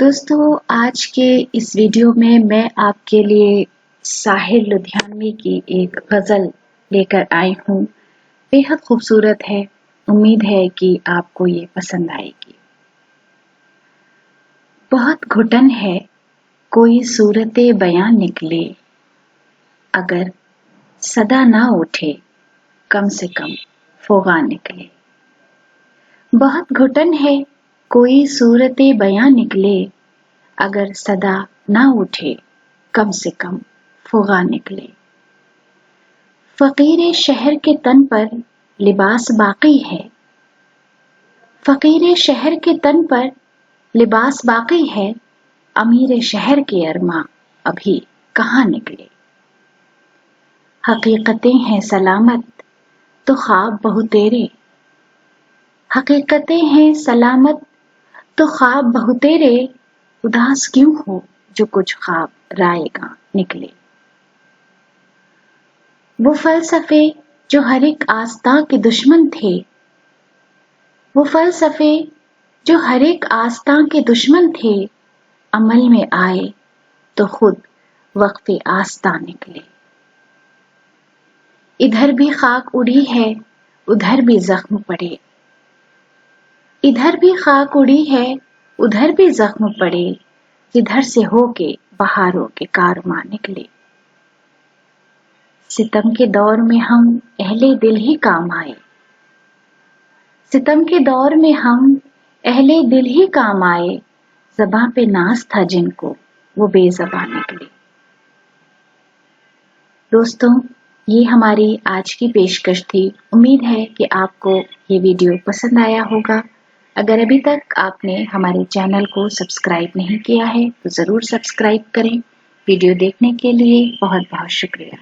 दोस्तों, आज के इस वीडियो में मैं आपके लिए साहिर लुधियानवी की एक गज़ल लेकर आई हूँ। बेहद खूबसूरत है। उम्मीद है कि आपको ये पसंद आएगी। बहुत घुटन है कोई सूरते बयां निकले, अगर सदा ना उठे कम से कम फोगा निकले। बहुत घुटन है कोई सूरते बयां निकले, अगर सदा ना उठे कम से कम फोगा निकले। फकीर शहर के तन पर लिबास बाकी है, फकीर शहर के तन पर लिबास बाकी है, अमीर शहर के अरमा अभी कहाँ निकले। हकीकतें हैं सलामत तो ख्वाब बहुतेरे, हकीकतें हैं सलामत तो ख्वाब बहुतेरे, उदास क्यों हो जो कुछ ख्वाब रायगा निकले। वो फलसफे जो हर एक आस्था के दुश्मन थे, वो फलसफे जो हर एक आस्था के दुश्मन थे, अमल में आए तो खुद वक्फे आस्था निकले। इधर भी खाक उड़ी है उधर भी जख्म पड़े, इधर भी खाक उड़ी है उधर भी जख्म पड़े, जिधर से होके बहारों के कारवां निकले। सितम के दौर में हम अहले दिल ही काम आए, सितम के दौर में हम अहले दिल ही काम आए, ज़बां पे नाज था जिनको वो बेज़बां निकले। दोस्तों, ये हमारी आज की पेशकश थी। उम्मीद है कि आपको ये वीडियो पसंद आया होगा। अगर अभी तक आपने हमारे चैनल को सब्सक्राइब नहीं किया है तो ज़रूर सब्सक्राइब करें। वीडियो देखने के लिए बहुत बहुत शुक्रिया।